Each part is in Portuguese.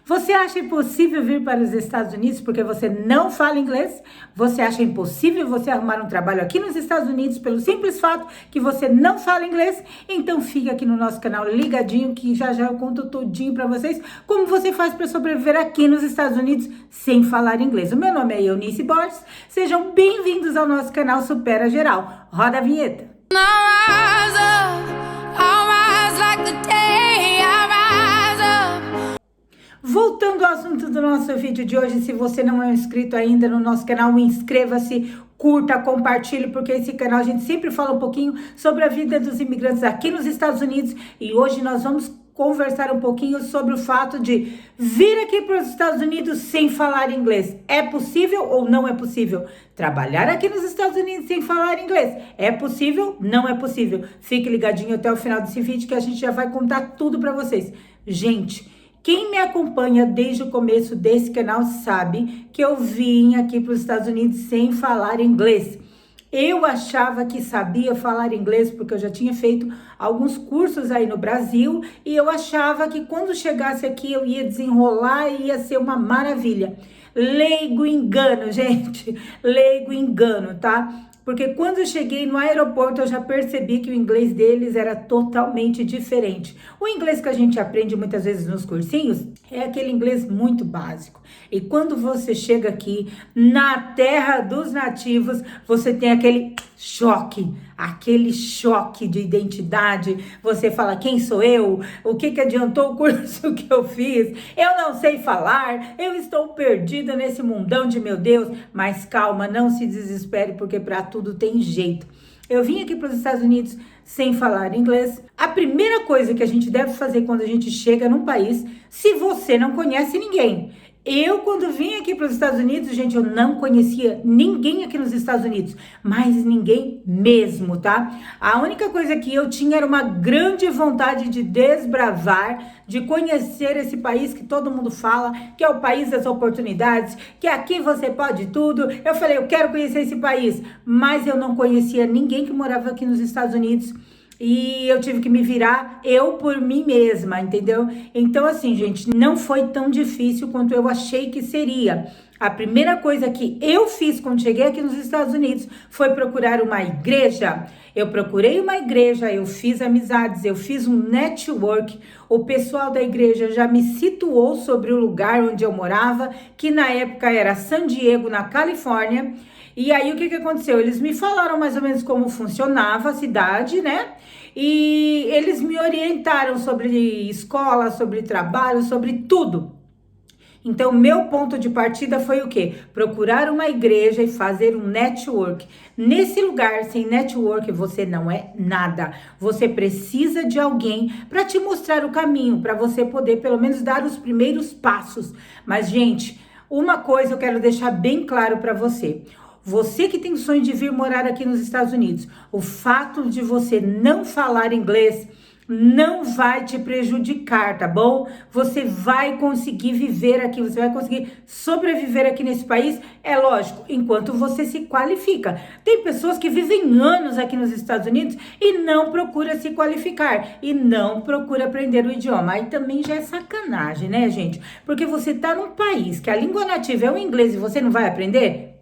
Você acha impossível vir para os Estados Unidos porque você não fala inglês? Você acha impossível você arrumar um trabalho aqui nos Estados Unidos pelo simples fato que você não fala inglês? Então fica aqui no nosso canal ligadinho que já eu conto tudinho para vocês como você faz para sobreviver aqui nos Estados Unidos sem falar inglês. O meu nome é Eunice Borges, sejam bem-vindos ao nosso canal Supera Geral. Roda a vinheta. Voltando ao assunto do nosso vídeo de hoje, se você não é inscrito ainda no nosso canal, inscreva-se, curta, compartilhe, porque esse canal a gente sempre fala um pouquinho sobre a vida dos imigrantes aqui nos Estados Unidos e hoje nós vamos conversar um pouquinho sobre o fato de vir aqui para os Estados Unidos sem falar inglês. É possível ou não é possível? Trabalhar aqui nos Estados Unidos sem falar inglês. É possível? Não é possível. Fique ligadinho até o final desse vídeo que a gente já vai contar tudo para vocês. Gente, quem me acompanha desde o começo desse canal sabe que eu vim aqui para os Estados Unidos sem falar inglês. Eu achava que sabia falar inglês porque eu já tinha feito alguns cursos aí no Brasil e eu achava que quando chegasse aqui eu ia desenrolar e ia ser uma maravilha. Leigo engano, gente, leigo engano, tá? Porque quando eu cheguei no aeroporto, eu já percebi que o inglês deles era totalmente diferente. O inglês que a gente aprende muitas vezes nos cursinhos é aquele inglês muito básico. E quando você chega aqui, na terra dos nativos, você tem aquele choque de identidade. Você fala, quem sou eu? O que adiantou o curso que eu fiz? Eu não sei falar, eu estou perdida nesse mundão de meu Deus. Mas calma, não se desespere, porque para tudo tem jeito. Eu vim aqui para os Estados Unidos sem falar inglês. A primeira coisa que a gente deve fazer quando a gente chega num país, se você não conhece ninguém. Eu, quando vim aqui para os Estados Unidos, gente, eu não conhecia ninguém aqui nos Estados Unidos, mas ninguém mesmo, tá? A única coisa que eu tinha era uma grande vontade de desbravar, de conhecer esse país que todo mundo fala, que é o país das oportunidades, que aqui você pode tudo. Eu falei, eu quero conhecer esse país, mas eu não conhecia ninguém que morava aqui nos Estados Unidos. E eu tive que me virar eu por mim mesma, entendeu? Então assim, gente, não foi tão difícil quanto eu achei que seria. A primeira coisa que eu fiz quando cheguei aqui nos Estados Unidos foi procurar uma igreja. Eu procurei uma igreja, eu fiz amizades, eu fiz um network. O pessoal da igreja já me situou sobre o lugar onde eu morava, que na época era San Diego, na Califórnia. E aí, o que aconteceu? Eles me falaram mais ou menos como funcionava a cidade, né? E eles me orientaram sobre escola, sobre trabalho, sobre tudo. Então, meu ponto de partida foi o quê? Procurar uma igreja e fazer um network. Nesse lugar, sem network, você não é nada. Você precisa de alguém para te mostrar o caminho, para você poder, pelo menos, dar os primeiros passos. Mas, gente, uma coisa eu quero deixar bem claro para você. Você que tem o sonho de vir morar aqui nos Estados Unidos, o fato de você não falar inglês não vai te prejudicar, tá bom? Você vai conseguir viver aqui, você vai conseguir sobreviver aqui nesse país, é lógico, enquanto você se qualifica. Tem pessoas que vivem anos aqui nos Estados Unidos e não procura se qualificar, e não procura aprender o idioma. Aí também já é sacanagem, né, gente? Porque você tá num país que a língua nativa é o inglês e você não vai aprender?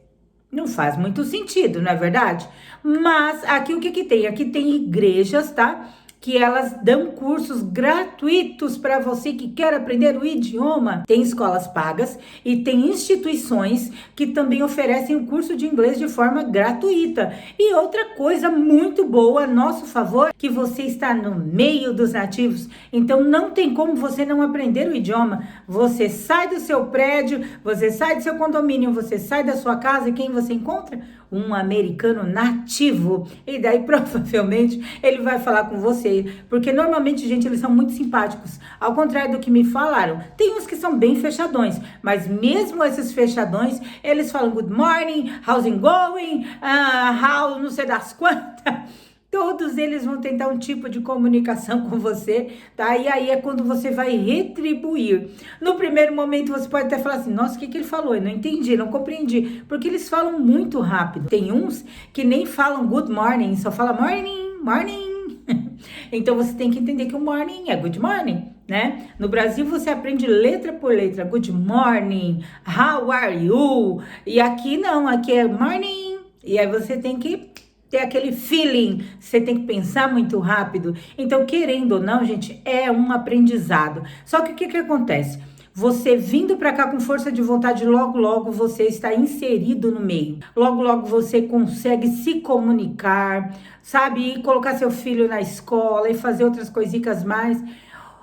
Não faz muito sentido, não é verdade? Mas aqui o que tem? Aqui tem igrejas, tá? Que elas dão cursos gratuitos para você que quer aprender o idioma. Tem escolas pagas e tem instituições que também oferecem o curso de inglês de forma gratuita. E outra coisa muito boa a nosso favor, que você está no meio dos nativos, então não tem como você não aprender o idioma. Você sai do seu prédio, você sai do seu condomínio, você sai da sua casa e quem você encontra? Um americano nativo. E daí provavelmente ele vai falar com você, porque normalmente, gente, eles são muito simpáticos, ao contrário do que me falaram. Tem uns que são bem fechadões, mas mesmo esses fechadões, eles falam good morning, how's it going, how não sei das quantas. Todos eles vão tentar um tipo de comunicação com você, tá? E aí é quando você vai retribuir. No primeiro momento você pode até falar assim, nossa, o que ele falou? Eu não entendi, não compreendi. Porque eles falam muito rápido. Tem uns que nem falam good morning, só falam morning, morning. Então você tem que entender que o morning é good morning, né? No Brasil você aprende letra por letra, good morning, how are you? E aqui não, aqui é morning. E aí você tem que ter aquele feeling, você tem que pensar muito rápido. Então, querendo ou não, gente, é um aprendizado. Só que o que acontece? Você vindo para cá com força de vontade, logo, logo você está inserido no meio. Logo, logo você consegue se comunicar, sabe? E colocar seu filho na escola e fazer outras coisitas mais.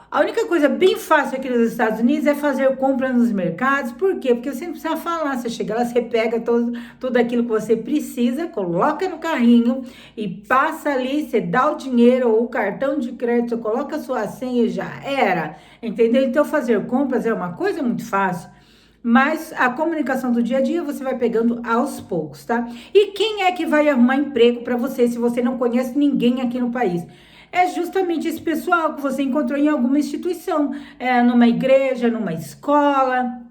A única coisa bem fácil aqui nos Estados Unidos é fazer compra nos mercados. Por quê? Porque você não precisa falar. Você chega lá, você pega tudo aquilo que você precisa, coloca no carrinho e passa ali, você dá o dinheiro ou o cartão de crédito, coloca a sua senha e já era. Entendeu? Então fazer compras é uma coisa muito fácil. Mas a comunicação do dia a dia você vai pegando aos poucos, tá? E quem é que vai arrumar emprego para você se você não conhece ninguém aqui no país? É justamente esse pessoal que você encontrou em alguma instituição, numa igreja, numa escola.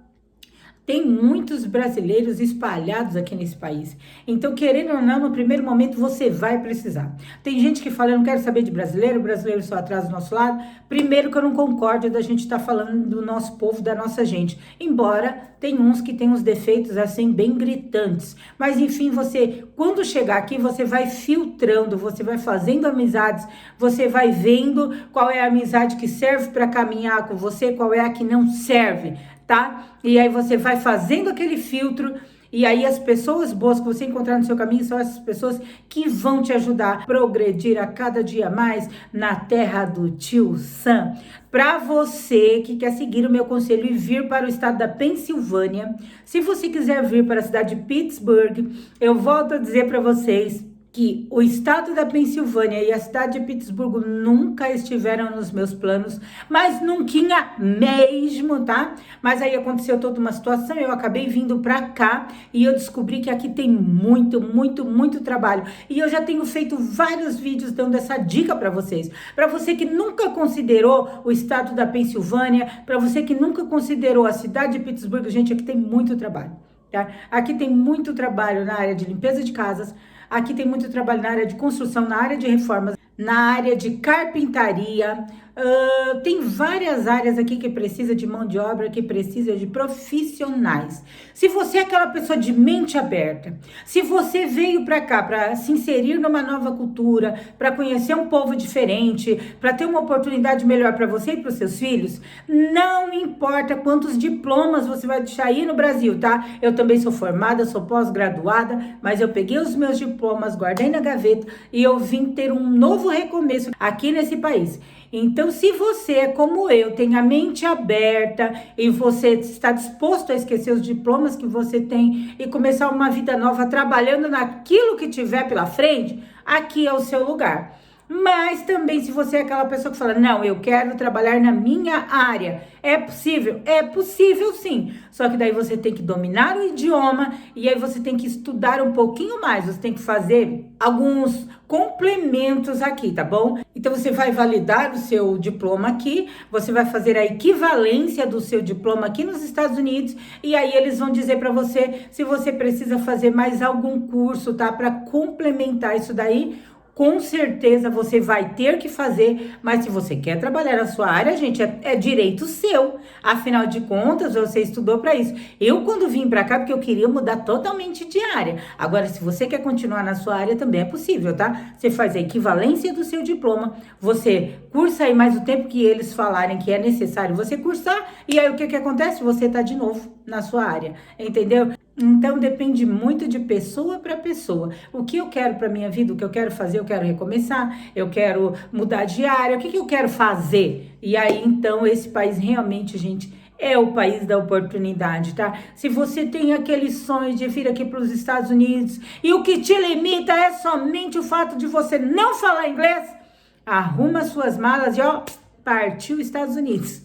Tem muitos brasileiros espalhados aqui nesse país. Então, querendo ou não, no primeiro momento você vai precisar. Tem gente que fala, eu não quero saber de brasileiro, o brasileiro só atrás do nosso lado. Primeiro que eu não concordo da gente estar falando do nosso povo, da nossa gente. Embora tem uns que tem uns defeitos assim bem gritantes. Mas enfim, você, quando chegar aqui, você vai filtrando, você vai fazendo amizades, você vai vendo qual é a amizade que serve para caminhar com você, qual é a que não serve. Tá? E aí você vai fazendo aquele filtro e aí as pessoas boas que você encontrar no seu caminho são essas pessoas que vão te ajudar a progredir a cada dia mais na terra do tio Sam. Para você que quer seguir o meu conselho e vir para o estado da Pensilvânia, se você quiser vir para a cidade de Pittsburgh, eu volto a dizer para vocês que o estado da Pensilvânia e a cidade de Pittsburgh nunca estiveram nos meus planos, mas nunca mesmo, tá? Mas aí aconteceu toda uma situação, eu acabei vindo pra cá e eu descobri que aqui tem muito, muito, muito trabalho. E eu já tenho feito vários vídeos dando essa dica pra vocês. Pra você que nunca considerou o estado da Pensilvânia, pra você que nunca considerou a cidade de Pittsburgh, gente, aqui tem muito trabalho, tá? Aqui tem muito trabalho na área de limpeza de casas. Aqui tem muito trabalho na área de construção, na área de reformas, na área de carpintaria. Tem várias áreas aqui que precisa de mão de obra, que precisa de profissionais. Se você é aquela pessoa de mente aberta, se você veio para cá para se inserir numa nova cultura, para conhecer um povo diferente, para ter uma oportunidade melhor para você e para os seus filhos, não importa quantos diplomas você vai deixar aí no Brasil, tá? Eu também sou formada, sou pós-graduada, mas eu peguei os meus diplomas, guardei na gaveta e eu vim ter um novo recomeço aqui nesse país. Então, se você é como eu, tem a mente aberta e você está disposto a esquecer os diplomas que você tem e começar uma vida nova trabalhando naquilo que tiver pela frente, aqui é o seu lugar. Mas também se você é aquela pessoa que fala, não, eu quero trabalhar na minha área. É possível? É possível sim. Só que daí você tem que dominar o idioma e aí você tem que estudar um pouquinho mais. Você tem que fazer alguns complementos aqui, tá bom? Então você vai validar o seu diploma aqui, você vai fazer a equivalência do seu diploma aqui nos Estados Unidos e aí eles vão dizer para você se você precisa fazer mais algum curso, tá? Para complementar isso daí. Com certeza você vai ter que fazer, mas se você quer trabalhar na sua área, gente, é direito seu. Afinal de contas, você estudou para isso. Eu, quando vim para cá, porque eu queria mudar totalmente de área. Agora, se você quer continuar na sua área, também é possível, tá? Você faz a equivalência do seu diploma, você cursa aí mais o tempo que eles falarem que é necessário você cursar, e aí o que acontece? Você tá de novo na sua área, entendeu? Então depende muito de pessoa para pessoa. O que eu quero para minha vida, o que eu quero fazer, eu quero recomeçar, eu quero mudar de área, o que eu quero fazer? E aí então esse país realmente, gente, é o país da oportunidade, tá? Se você tem aquele sonho de vir aqui para os Estados Unidos e o que te limita é somente o fato de você não falar inglês, arruma suas malas e ó, partiu Estados Unidos,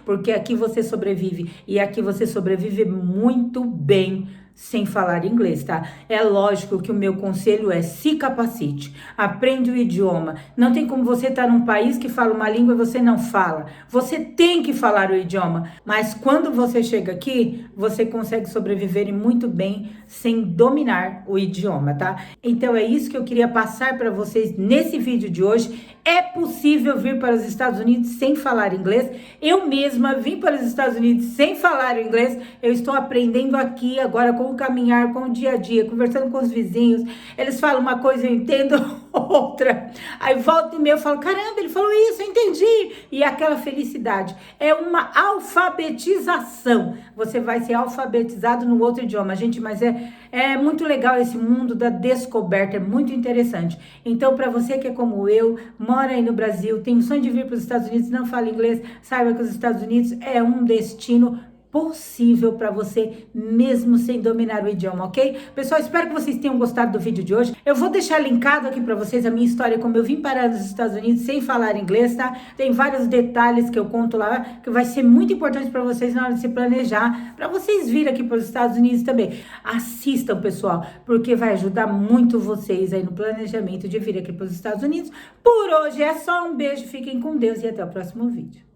porque aqui você sobrevive e aqui você sobrevive muito bem, sem falar inglês, tá? É lógico que o meu conselho é se capacite, aprende o idioma. Não tem como você estar num país que fala uma língua e você não fala. Você tem que falar o idioma, mas quando você chega aqui, você consegue sobreviver muito bem sem dominar o idioma, tá? Então é isso que eu queria passar para vocês nesse vídeo de hoje. É possível vir para os Estados Unidos sem falar inglês. Eu mesma vim para os Estados Unidos sem falar inglês. Eu estou aprendendo aqui agora com o caminhar, com o dia a dia, conversando com os vizinhos. Eles falam uma coisa, eu entendo outra. Aí volta e meia eu falo, caramba, ele falou isso, eu entendi. E aquela felicidade. É uma alfabetização. Você vai ser alfabetizado no outro idioma, gente, mas é muito legal esse mundo da descoberta, é muito interessante. Então, para você que é como eu, mora aí no Brasil, tem o sonho de vir para os Estados Unidos, não fala inglês, saiba que os Estados Unidos é um destino possível para você, mesmo sem dominar o idioma, ok? Pessoal, espero que vocês tenham gostado do vídeo de hoje. Eu vou deixar linkado aqui para vocês a minha história, como eu vim parar nos Estados Unidos sem falar inglês, tá? Tem vários detalhes que eu conto lá, que vai ser muito importante para vocês na hora de se planejar, para vocês virem aqui para os Estados Unidos também. Assistam, pessoal, porque vai ajudar muito vocês aí no planejamento de vir aqui para os Estados Unidos. Por hoje é só um beijo, fiquem com Deus e até o próximo vídeo.